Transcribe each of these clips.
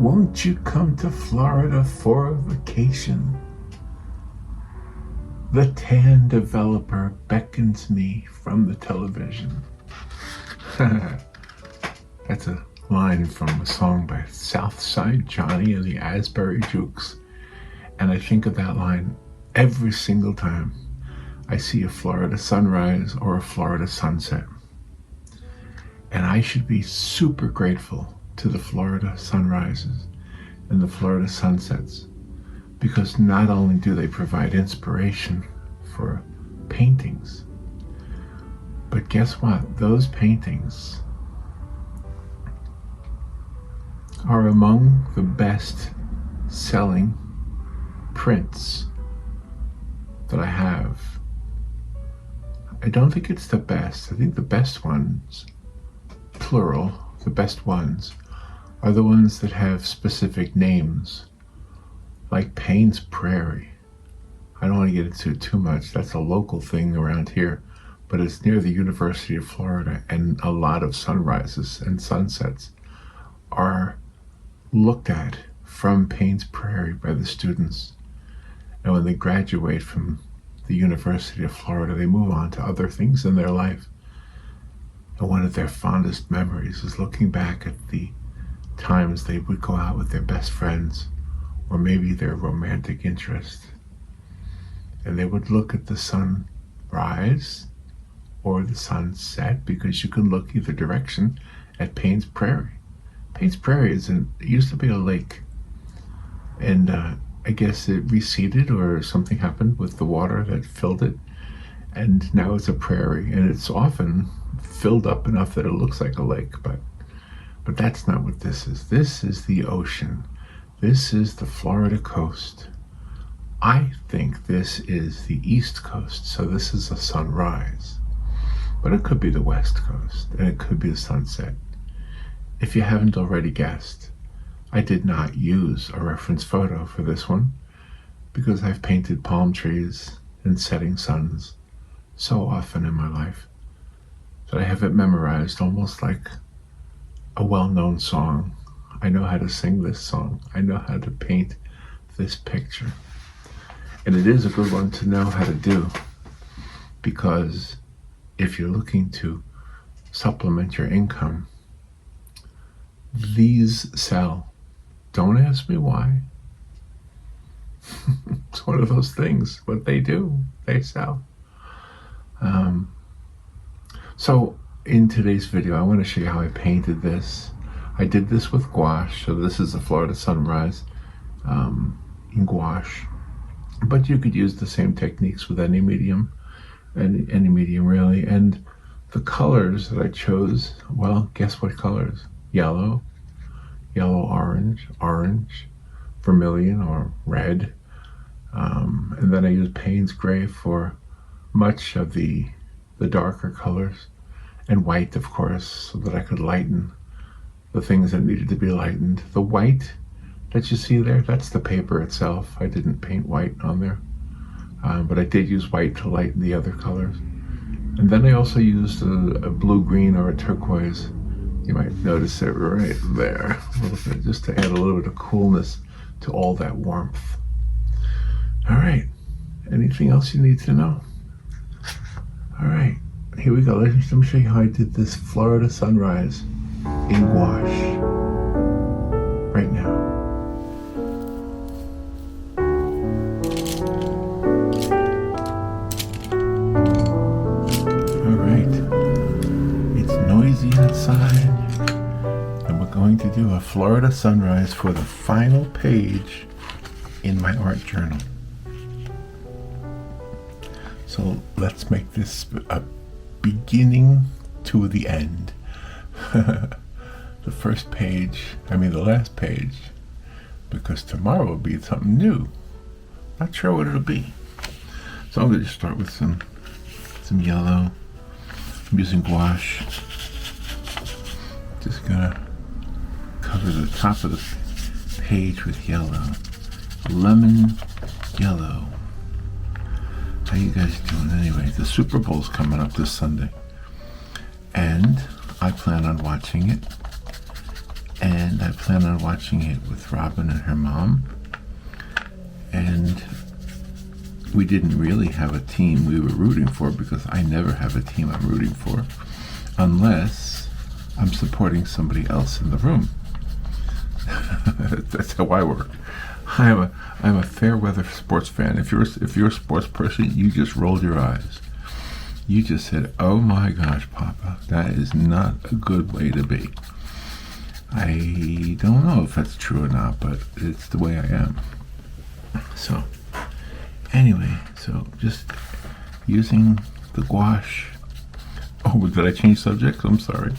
Won't you come to Florida for a vacation? The tan developer beckons me from the television. That's a line from a song by Southside Johnny and the Asbury Jukes. And I think of that line every single time I see a Florida sunrise or a Florida sunset. And I should be super grateful to the Florida sunrises and the Florida sunsets, because not only do they provide inspiration for paintings, but guess what? Those paintings are among the best selling prints that I have. I don't think it's the best. I think the best ones, plural, the best ones, are the ones that have specific names, like Payne's Prairie. I don't want to get into it too much. That's a local thing around here, but it's near the University of Florida, and a lot of sunrises and sunsets are looked at from Payne's Prairie by the students. And when they graduate from the University of Florida, they move on to other things in their life. And one of their fondest memories is looking back at the times they would go out with their best friends, or maybe their romantic interest. And they would look at the sunrise or the sunset, because you can look either direction at Payne's Prairie. Payne's Prairie it used to be a lake. And I guess it receded or something happened with the water that filled it. And now it's a prairie, and it's often filled up enough that it looks like a lake, but that's not what this is. This is the ocean. This is the Florida coast. I think this is the East Coast, so this is a sunrise. But it could be the West Coast, and it could be the sunset. If you haven't already guessed, I did not use a reference photo for this one, because I've painted palm trees and setting suns so often in my life that I have it memorized almost like a well-known song. I know how to sing this song. I know how to paint this picture. And it is a good one to know how to do, because if you're looking to supplement your income, these sell. Don't ask me why. It's one of those things. What they do, they sell. So in today's video, I want to show you how I painted this. I did this with gouache, so this is a Florida sunrise in gouache. But you could use the same techniques with any medium, any medium really. And the colors that I chose, well, guess what colors? Yellow, orange, vermilion or red. And then I used Payne's Gray for much of the darker colors, and white, of course, so that I could lighten the things that needed to be lightened. The white that you see there, that's the paper itself. I didn't paint white on there, but I did use white to lighten the other colors. And then I also used a blue-green or a turquoise. You might notice it right there, a little bit, just to add a little bit of coolness to all that warmth. All right, anything else you need to know? All right, here we go. Let me show you how I did this Florida sunrise in gouache right now. All right, it's noisy outside, and we're going to do a Florida sunrise for the final page in my art journal. So let's make this a beginning to the end. The first page, the last page, because tomorrow will be something new. Not sure what it'll be. So I'm going to start with some yellow. I'm using gouache. Just gonna cover the top of the page with yellow. Lemon yellow. How you guys doing anyway? The Super Bowl's coming up this Sunday, and I plan on watching it. and I plan on watching it with Robin and her mom. And we didn't really have a team we were rooting for, because I never have a team I'm rooting for unless I'm supporting somebody else in the room. That's how I work. I'm a fair weather sports fan. If you're a sports person, you just rolled your eyes. You just said, "Oh my gosh, Papa, that is not a good way to be." I don't know if that's true or not, but it's the way I am. So, anyway, so just using the gouache. Oh, did I change subjects? I'm sorry.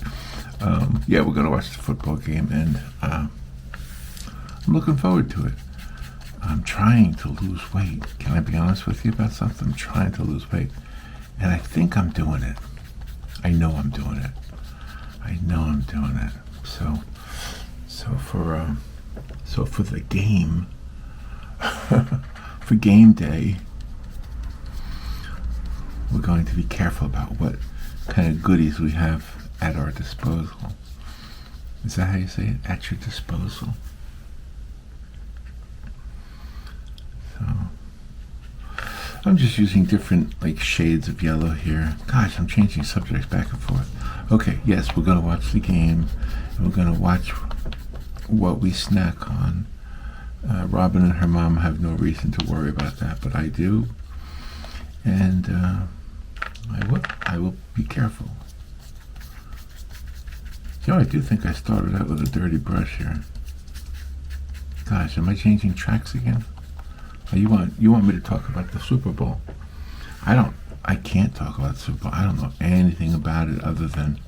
Yeah, we're going to watch the football game, and I'm looking forward to it. I'm trying to lose weight. Can I be honest with you about something? I'm trying to lose weight, and I think I'm doing it. I know I'm doing it. I know I'm doing it. So for the game, for game day, we're going to be careful about what kind of goodies we have at our disposal. Is that how you say it? At your disposal. So I'm just using different shades of yellow here. Gosh, I'm changing subjects back and forth. Okay, yes, we're going to watch the game, and we're going to watch what we snack on. Robin and her mom have no reason to worry about that, but I do. And I will be careful. I do think I started out with a dirty brush here. Gosh, am I changing tracks again? Oh, you want me to talk about the Super Bowl? I can't talk about the Super Bowl. I don't know anything about it other than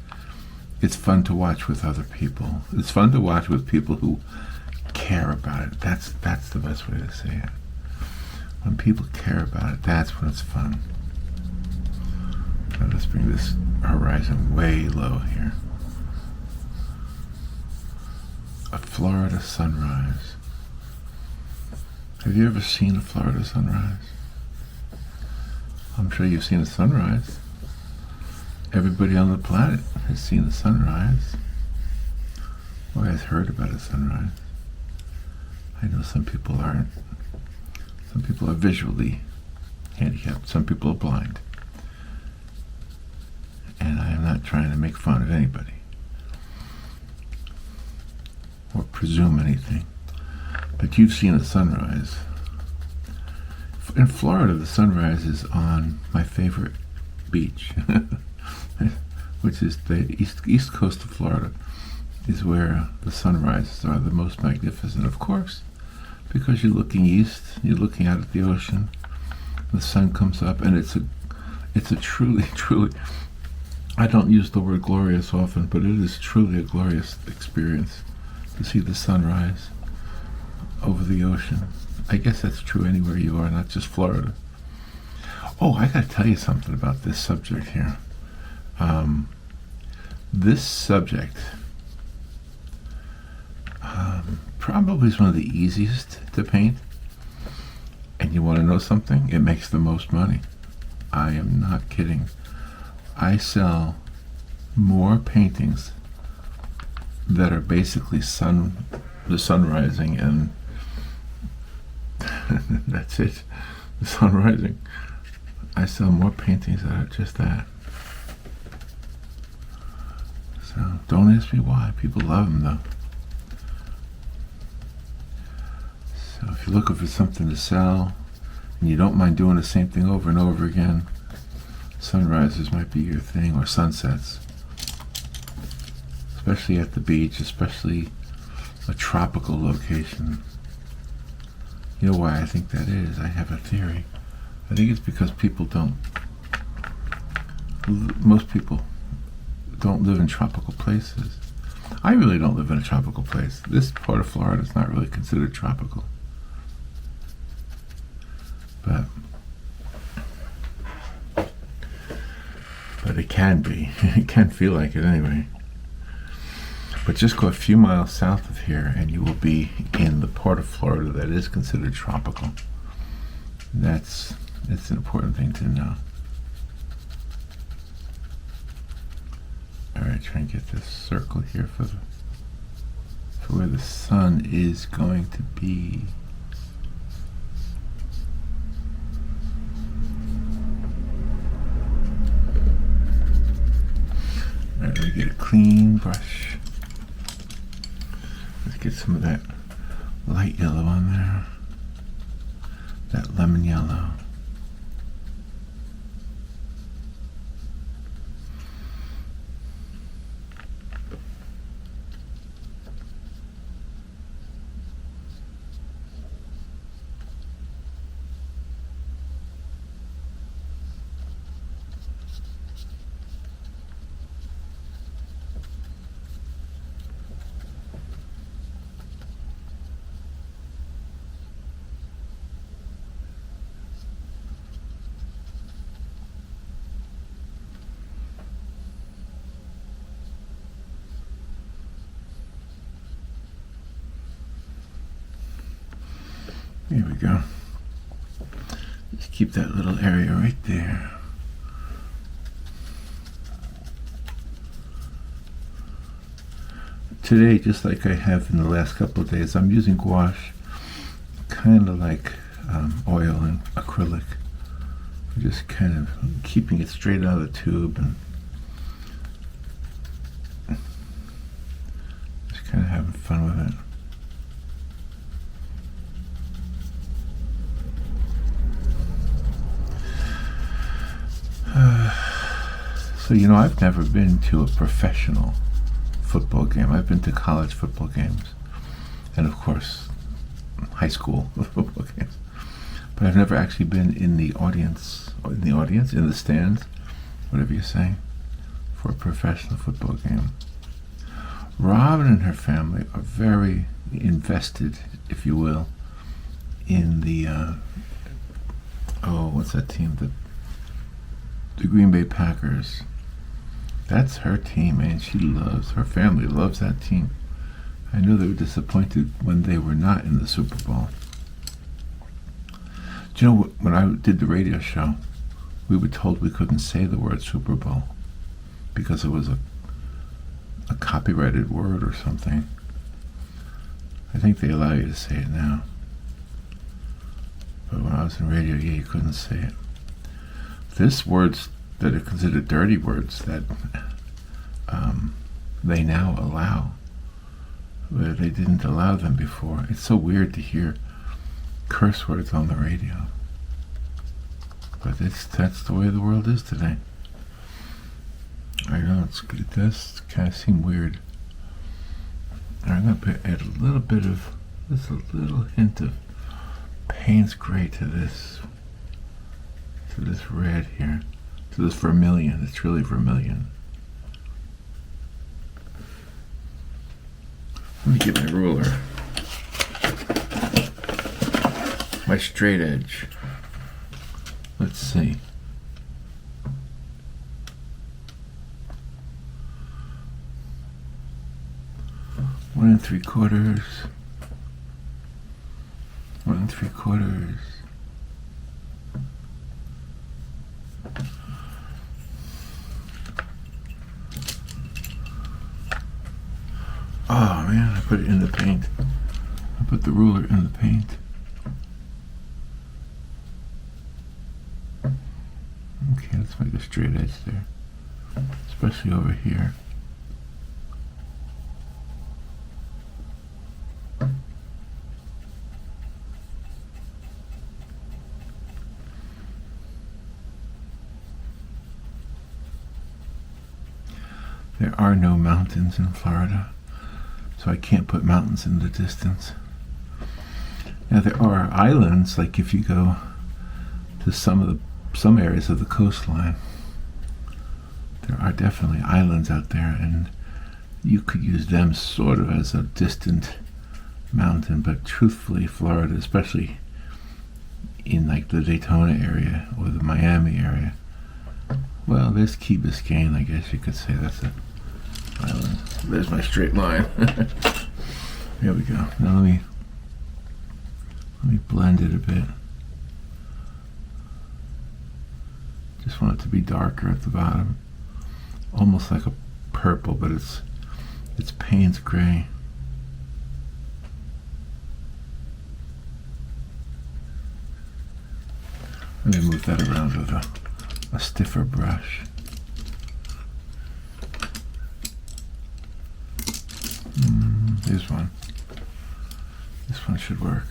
it's fun to watch with other people. It's fun to watch with people who care about it. That's the best way to say it. When people care about it, that's when it's fun. Now let's bring this horizon way low here. A Florida sunrise. Have you ever seen a Florida sunrise? I'm sure you've seen a sunrise. Everybody on the planet has seen a sunrise, or has heard about a sunrise. I know some people aren't. Some people are visually handicapped. Some people are blind. And I am not trying to make fun of anybody or presume anything. But you've seen a sunrise. In Florida, the sunrise is on my favorite beach, which is the east coast of Florida, is where the sunrises are the most magnificent. Of course, because you're looking east, you're looking out at the ocean, the sun comes up, and it's a truly, I don't use the word glorious often, but it is truly a glorious experience to see the sunrise over the ocean. I guess that's true anywhere you are, not just Florida. Oh, I got to tell you something about this subject here. This subject probably is one of the easiest to paint. And you want to know something? It makes the most money. I am not kidding. I sell more paintings that are basically the sun rising, and that's it, the sun rising. I sell more paintings that are just that. So don't ask me why. People love them though. So if you're looking for something to sell and you don't mind doing the same thing over and over again, sunrises might be your thing, or sunsets. Especially at the beach, especially a tropical location. You know why I think that is? I have a theory. I think it's because most people don't live in tropical places. I really don't live in a tropical place. This part of Florida is not really considered tropical. But it can be. It can feel like it anyway. But just go a few miles south of here and you will be in the part of Florida that is considered tropical. That's an important thing to know. Alright, try and get this circle here for the for where the sun is going to be. Alright, let me get a clean brush. Let's get some of that light yellow on there. That lemon yellow. Here we go. Just keep that little area right there. Today, just like I have in the last couple of days, I'm using gouache, kind of like oil and acrylic. I'm just kind of keeping it straight out of the tube and just kind of having fun with it. So, you know, I've never been to a professional football game. I've been to college football games and, of course, high school football games. But I've never actually been in the audience, in the stands, whatever you say, for a professional football game. Robin and her family are very invested, if you will, in the, what's that team? The Green Bay Packers. That's her team, man. Her family loves that team. I know they were disappointed when they were not in the Super Bowl. Do you know, when I did the radio show, we were told we couldn't say the word Super Bowl because it was a copyrighted word or something. I think they allow you to say it now. But when I was in radio, yeah, you couldn't say it. There's words that are considered dirty words that they now allow, where they didn't allow them before. It's so weird to hear curse words on the radio, but that's the way the world is today. I know it does kind of seem weird. I'm going to add a little bit of, just a little hint of Payne's Gray to this red here, to this vermilion. It's really vermilion. Let me get my ruler, my straight edge. Let's see. One 3/4. 1 3/4. Oh man, I put it in the paint. I put the ruler in the paint. Okay, let's make a straight edge there, especially over here. There are no mountains in Florida, so I can't put mountains in the distance. Now there are islands, like if you go to some areas of the coastline, there are definitely islands out there, and you could use them sort of as a distant mountain, but truthfully, Florida, especially in like the Daytona area or the Miami area, well, there's Key Biscayne, I guess you could say that's an island. There's my straight line. There we go. Now let me blend it a bit. Just want it to be darker at the bottom, almost like a purple, but it's Payne's Gray. Let me move that around with a stiffer brush. Here's one. This one should work.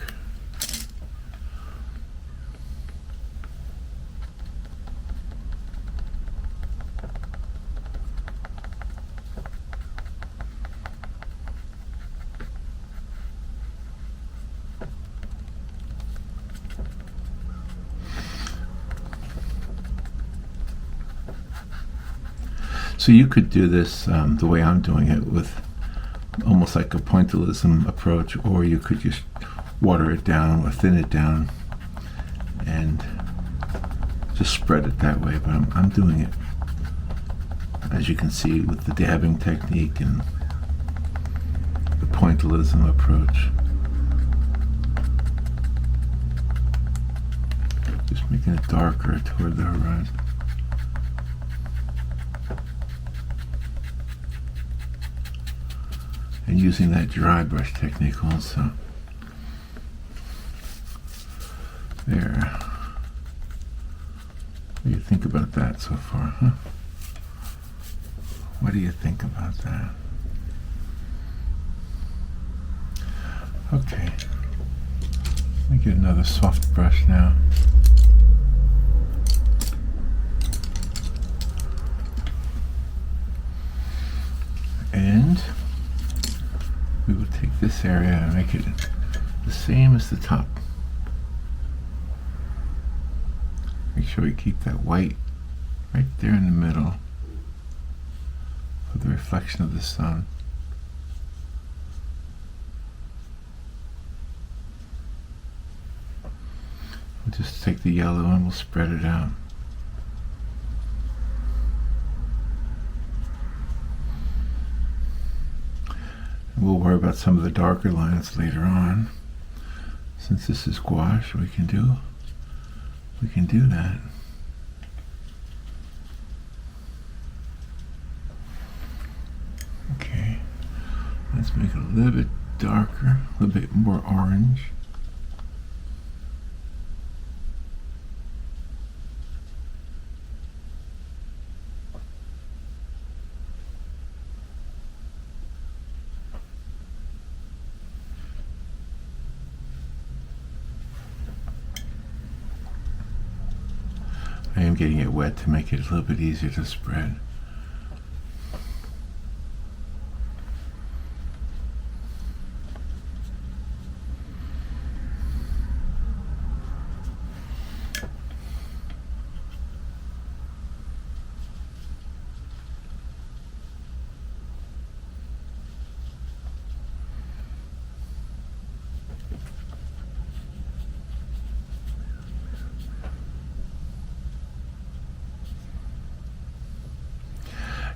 So you could do this the way I'm doing it, with almost like a pointillism approach, or you could just water it down or thin it down and just spread it that way. But I'm doing it, as you can see, with the dabbing technique and the pointillism approach. Just making it darker toward the horizon. And using that dry brush technique also. There. What do you think about that so far, huh? What do you think about that? Okay. Let me get another soft brush now. And we will take this area and make it the same as the top. Make sure we keep that white right there in the middle for the reflection of the sun. We'll just take the yellow and we'll spread it out. We'll worry about some of the darker lines later on. Since this is gouache, we can do that. Okay, let's make it a little bit darker, a little bit more orange. I am getting it wet to make it a little bit easier to spread.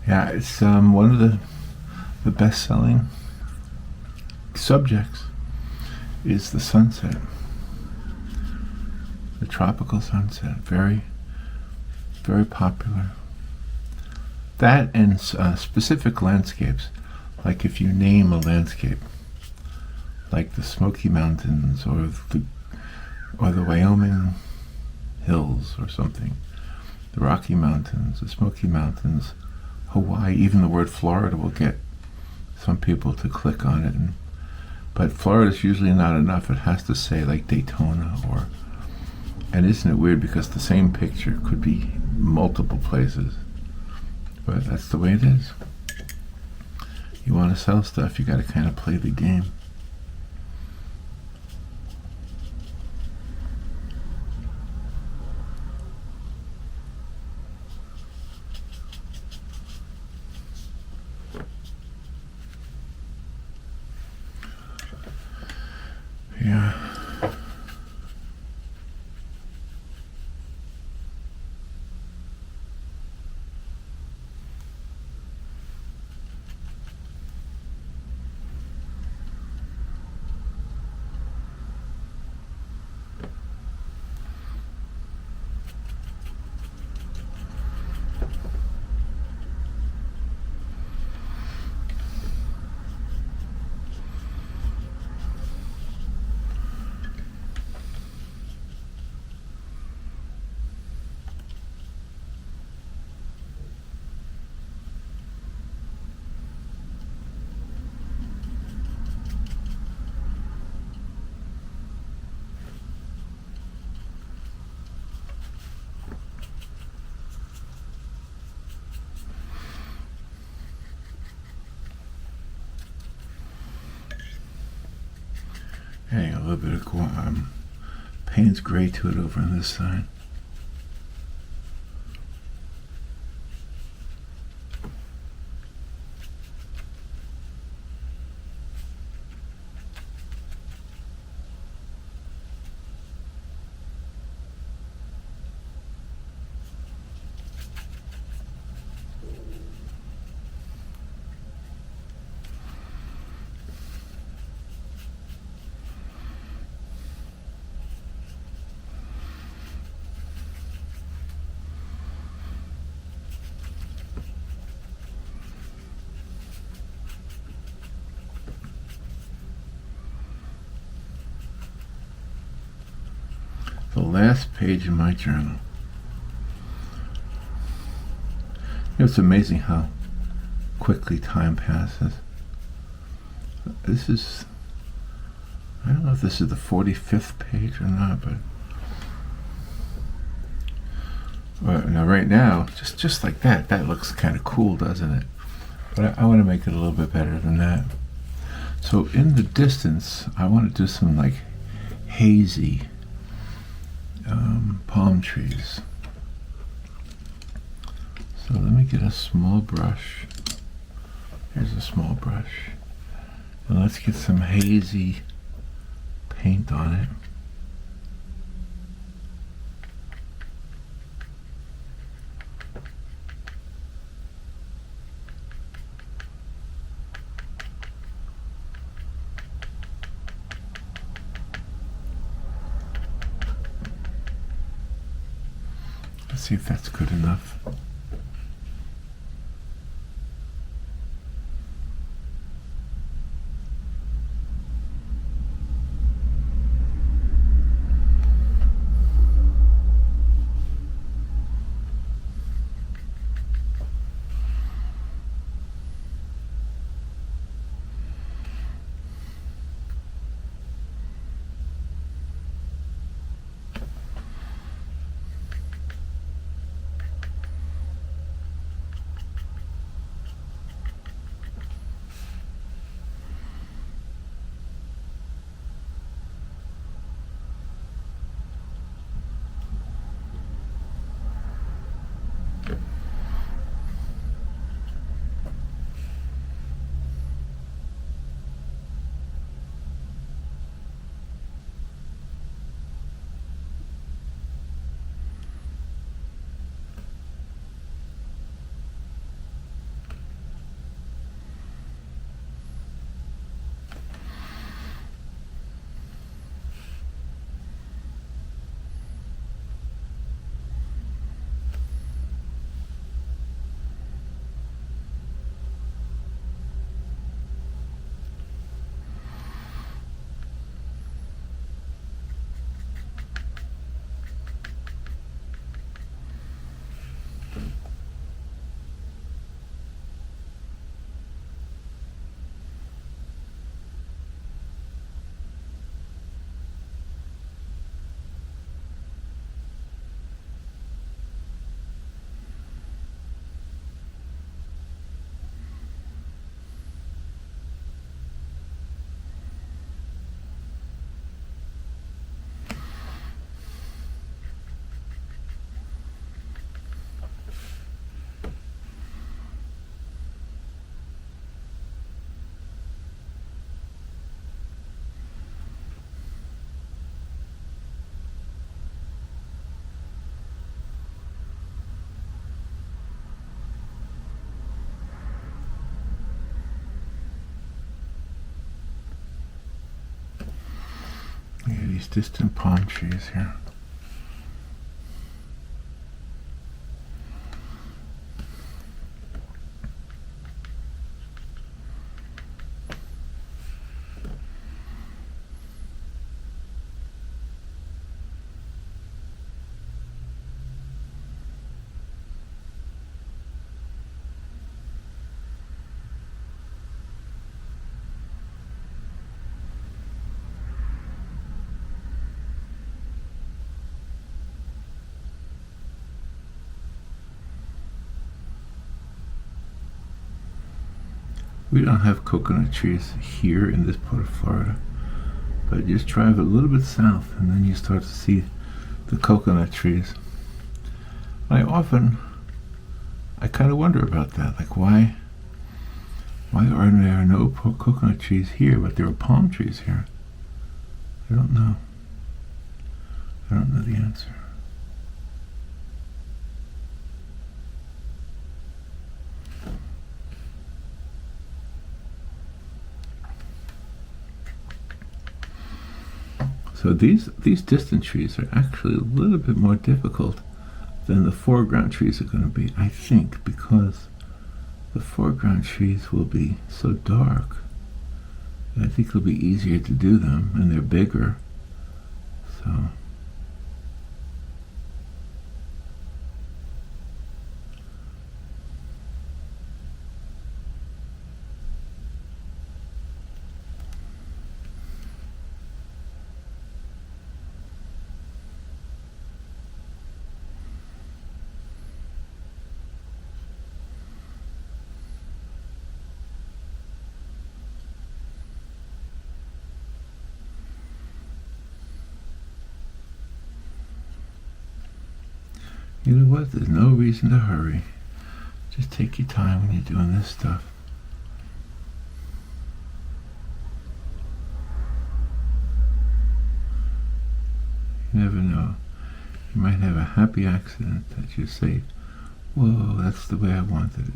Yeah, it's one of the best-selling subjects is the sunset, the tropical sunset. Very, very popular. That and specific landscapes, like if you name a landscape, like the Smoky Mountains or the Wyoming hills or something, the Rocky Mountains, the Smoky Mountains, Hawaii, even the word Florida will get some people to click on it. But Florida is usually not enough. It has to say like Daytona and isn't it weird because the same picture could be multiple places. But that's the way it is. You want to sell stuff, you got to kind of play the game. Yeah. Adding a little bit of Payne's gray to it over on this side. The last page in my journal. It's amazing how quickly time passes. This is, I don't know if this is the 45th page or not, but now right now, just like that looks kind of cool, doesn't it? But I want to make it a little bit better than that. So in the distance, I want to do some like hazy palm trees. So let me get a small brush. Here's a small brush. And let's get some hazy paint on it. Let's see if that's good enough. These distant palm trees here. We don't have coconut trees here in this part of Florida, But just drive a little bit south, and then you start to see the coconut trees. I kind of wonder about that. Like, why are there no coconut trees here, but there are palm trees here? I don't know. I don't know the answer. So these distant trees are actually a little bit more difficult than the foreground trees are going to be, I think, because the foreground trees will be so dark. I think it'll be easier to do them, and they're bigger. So you know what? There's no reason to hurry. Just take your time when you're doing this stuff. You never know. You might have a happy accident that you say, whoa, that's the way I wanted it.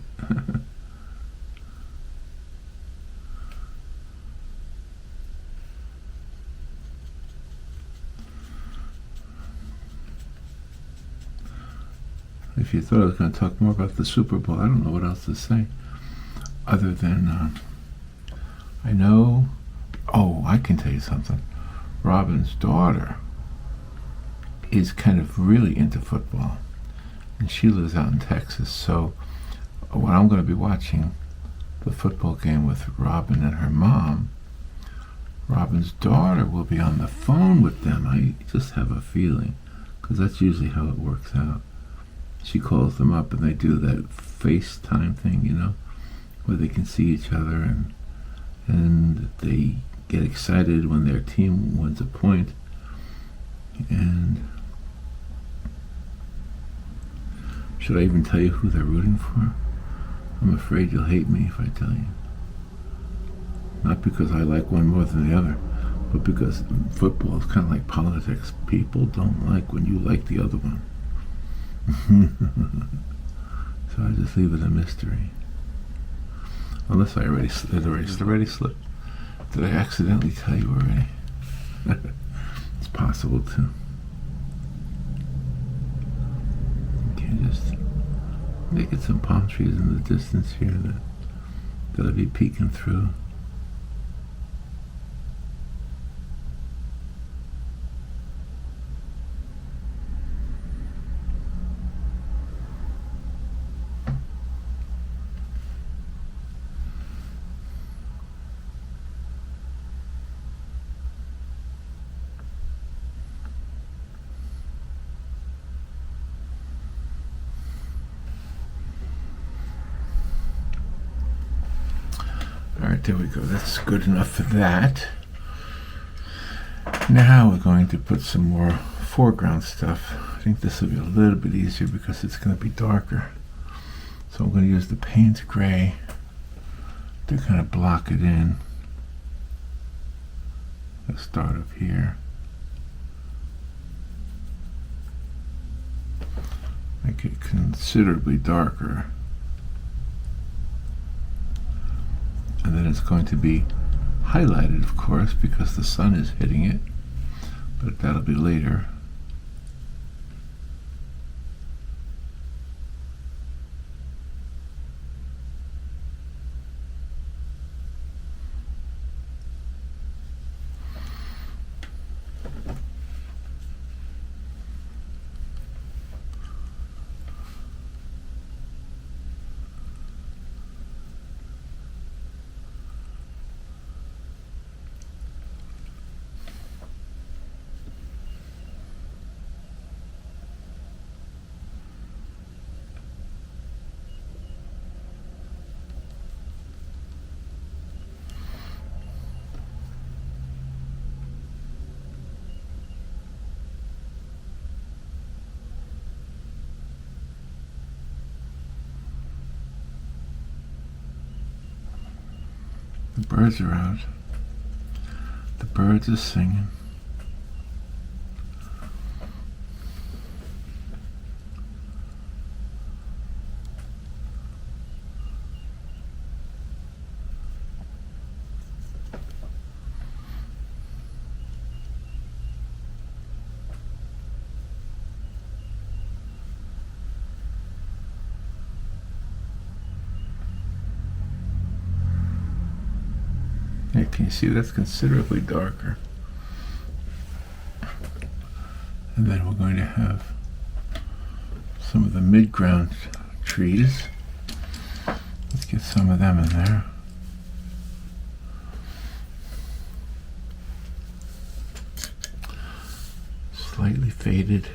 If you thought I was going to talk more about the Super Bowl, I don't know what else to say. Other than, I know, I can tell you something. Robin's daughter is kind of really into football. And she lives out in Texas. So when I'm going to be watching the football game with Robin and her mom, Robin's daughter will be on the phone with them. I just have a feeling, because that's usually how it works out. She calls them up and they do that FaceTime thing, where they can see each other and they get excited when their team wins a point. And should I even tell you who they're rooting for? I'm afraid you'll hate me if I tell you. Not because I like one more than the other, but because football is kind of like politics. People don't like when you like the other one. So I just leave it a mystery. Unless it already slipped. Did I accidentally tell you already? It's possible too. Okay, just make it some palm trees in the distance here that'll be peeking through. Alright, there we go. That's good enough for that. Now we're going to put some more foreground stuff. I think this will be a little bit easier because it's going to be darker. So I'm going to use the Payne's Gray to kind of block it in. Let's start up here. Make it considerably darker. And then it's going to be highlighted, of course, because the sun is hitting it, but that'll be later. The birds are out. The birds are singing. You can see that's considerably darker. And then we're going to have some of the mid-ground trees. Let's get some of them in there. Slightly faded.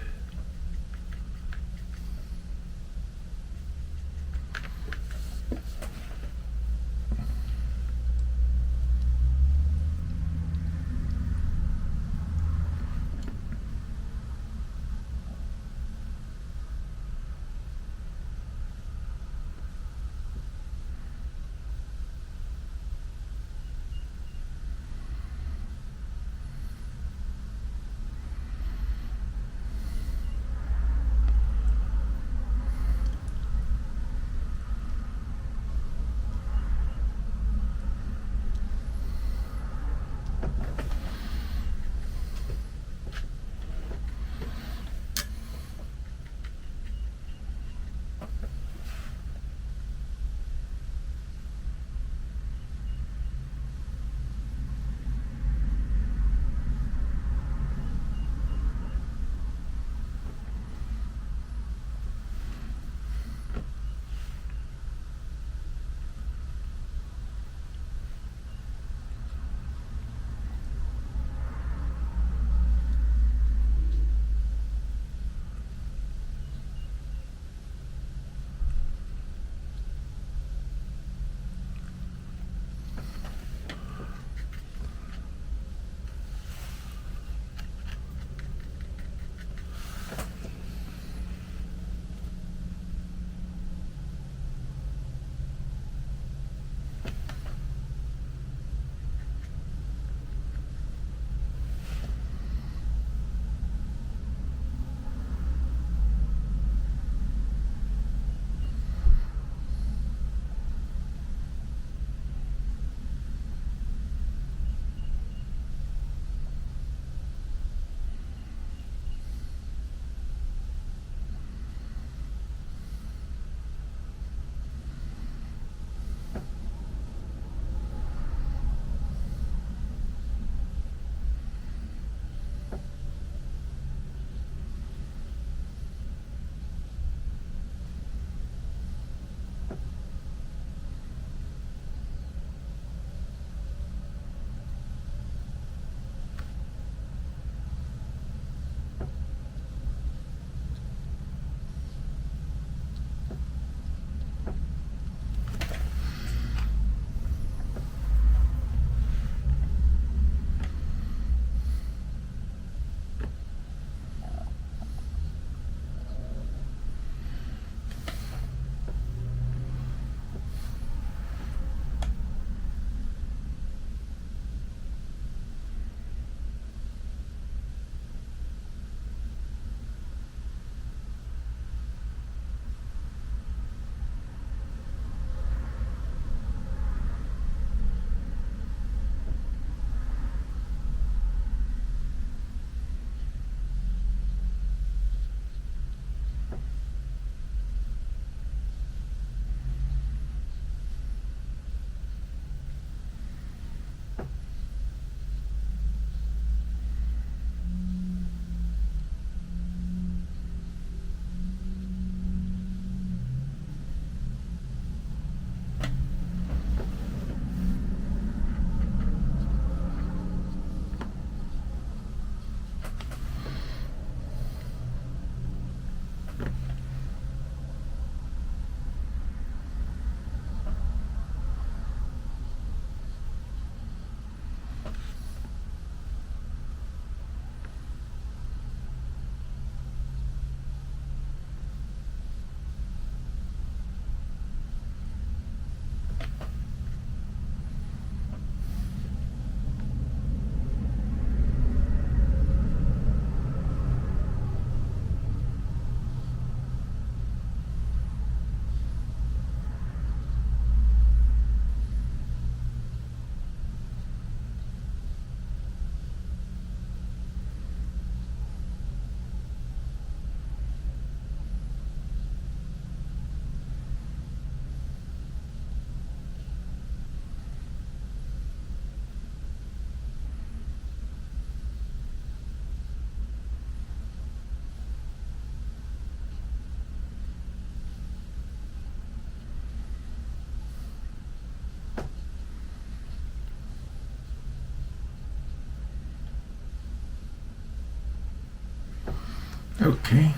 Okay,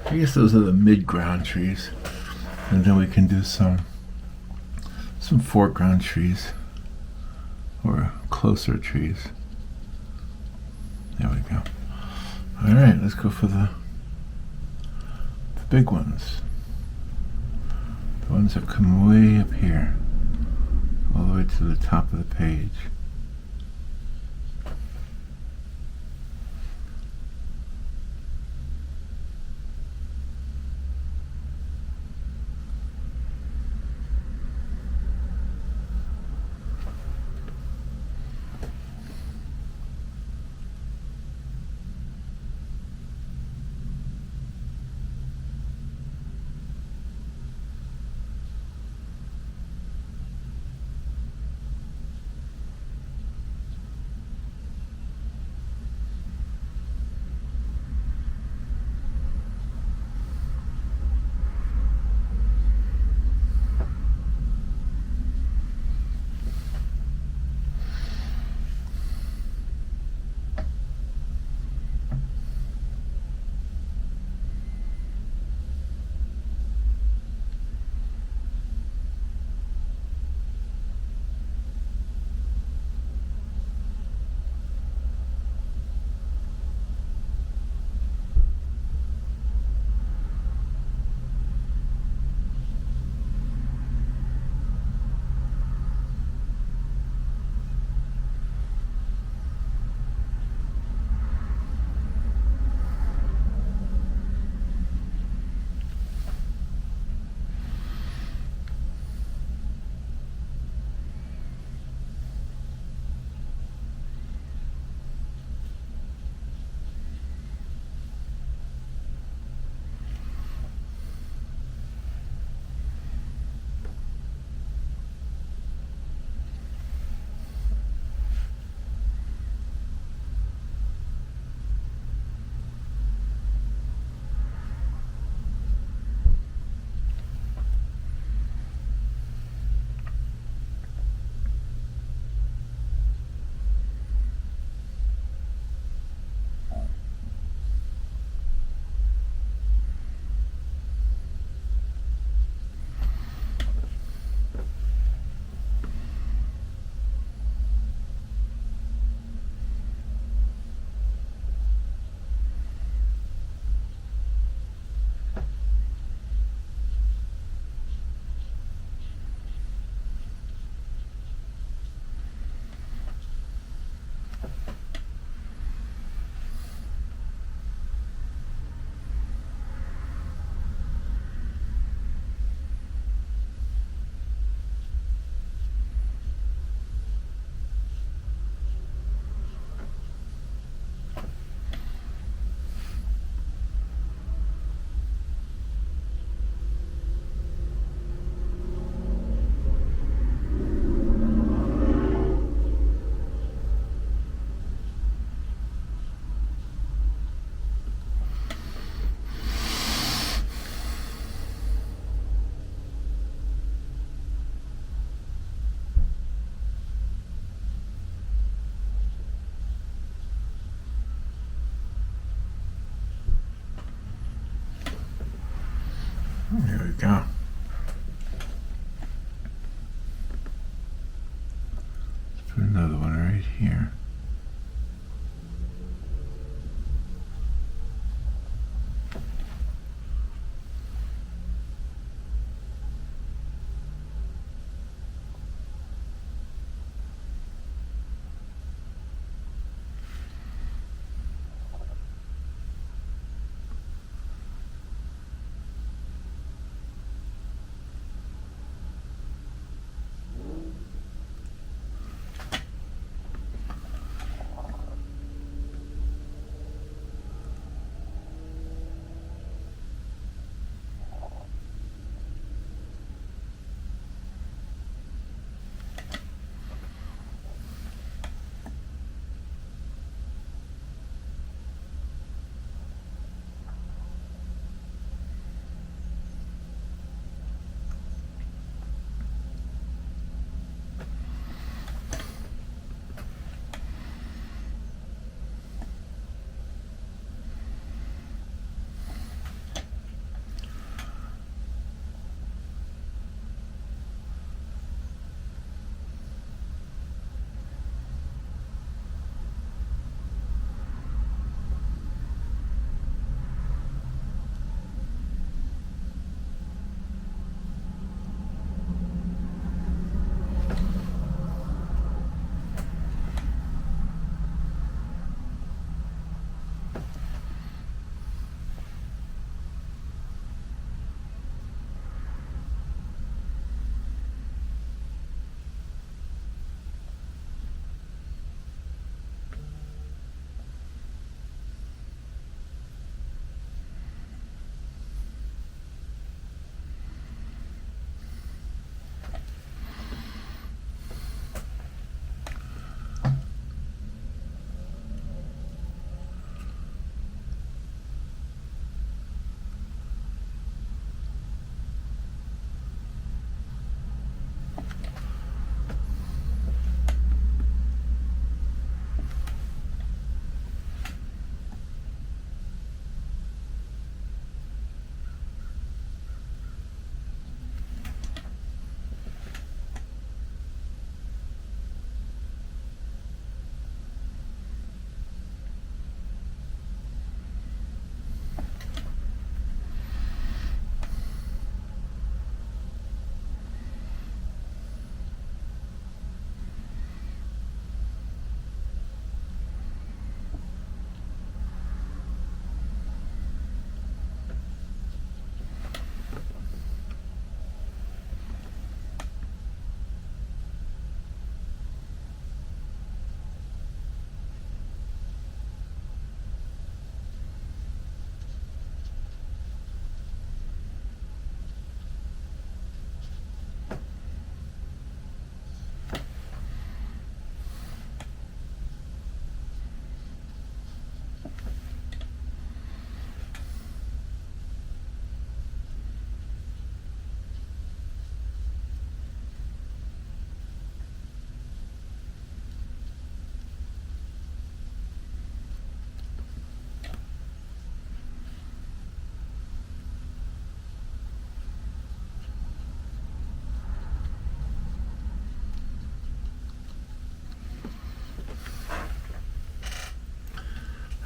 I guess those are the mid-ground trees, and then we can do some foreground trees or closer trees. There we go. All right, let's go for the big ones. The ones that come way up here, all the way to the top of the page. There we go. Let's put another one right here.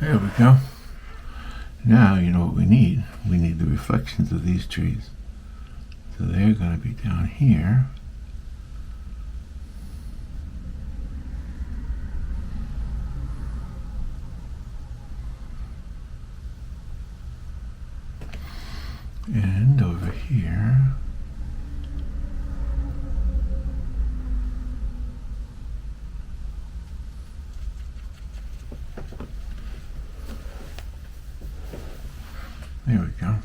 There we go. Now you know what we need. We need the reflections of these trees. So they're going to be down here. And over here. There we go.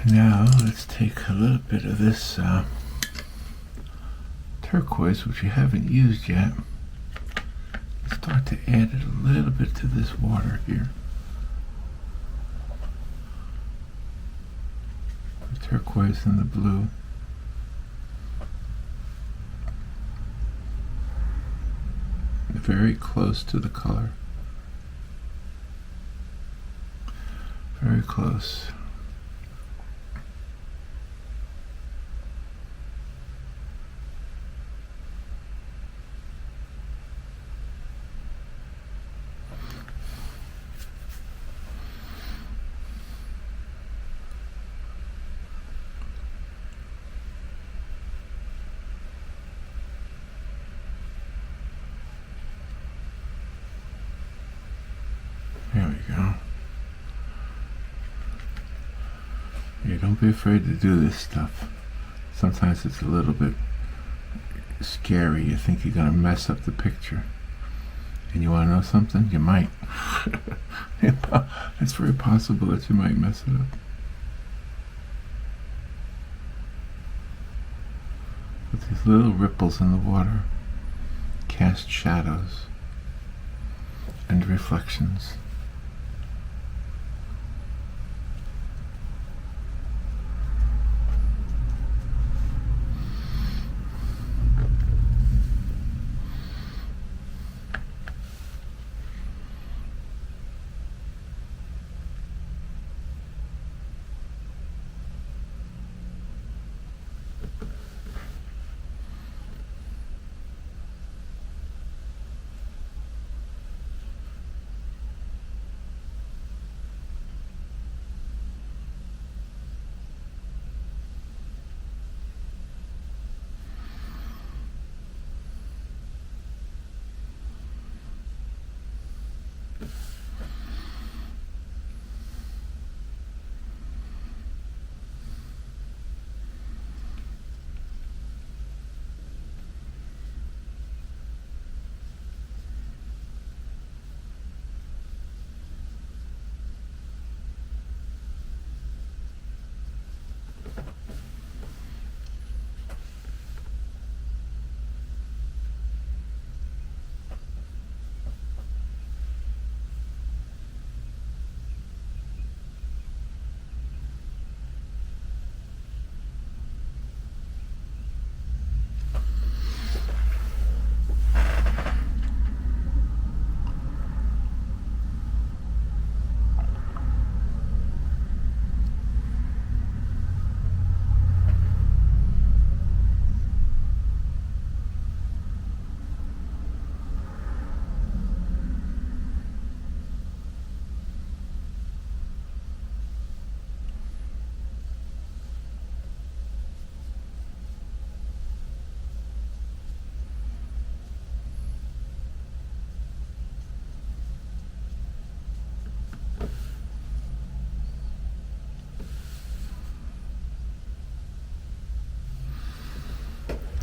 Now let's take a little bit of this turquoise, which we haven't used yet. Start to add it a little bit to this water here. The turquoise and the blue. Very close to the color. Very close. There we go. Yeah, don't be afraid to do this stuff. Sometimes it's a little bit scary. You think you're going to mess up the picture. And you want to know something? You might. It's very possible that you might mess it up. With these little ripples in the water cast shadows and reflections.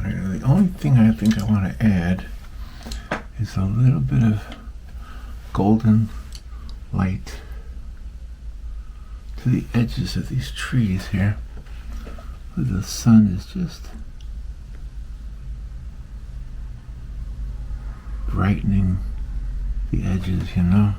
The only thing I think I want to add is a little bit of golden light to the edges of these trees here, where the sun is just brightening the edges, you know.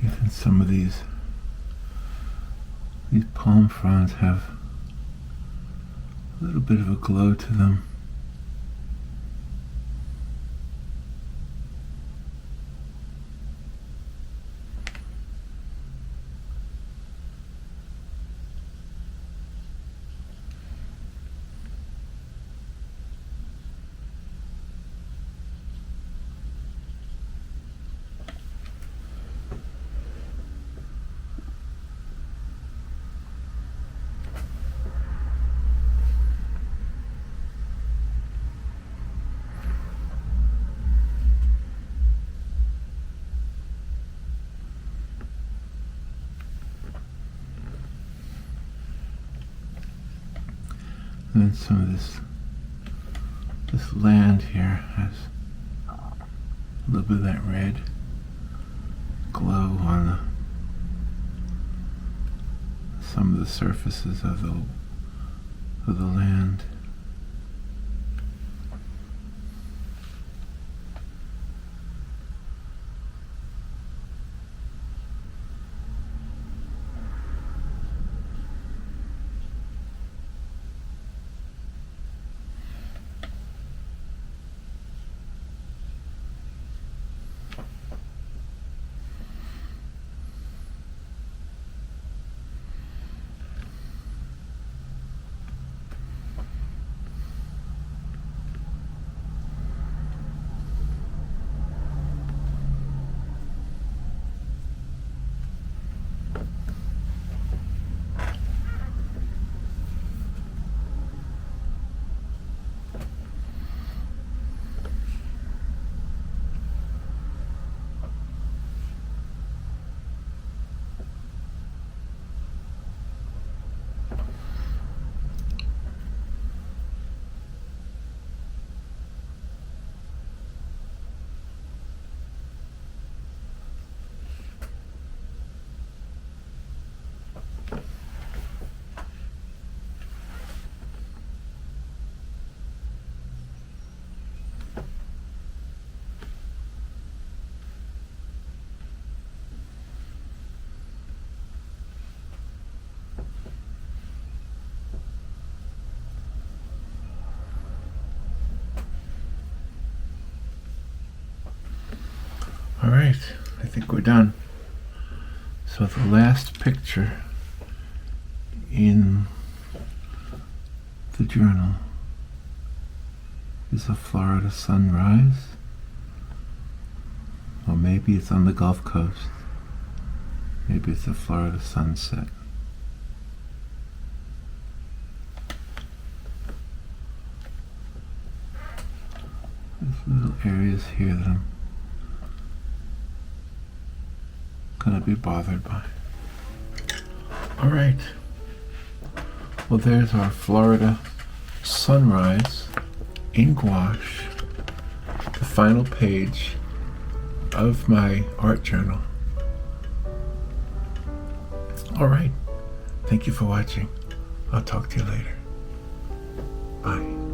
Even some of these These palm fronds have a little bit of a glow to them. And then some of this land here has a little bit of that red glow on some of the surfaces of the land. All right, I think we're done. So the last picture in the journal is a Florida sunrise. Or maybe it's on the Gulf Coast. Maybe it's a Florida sunset. There's little areas here that I'm gonna be bothered by. All right. Well, there's our Florida sunrise in gouache, the final page of my art journal. All right. Thank you for watching. I'll talk to you later. Bye.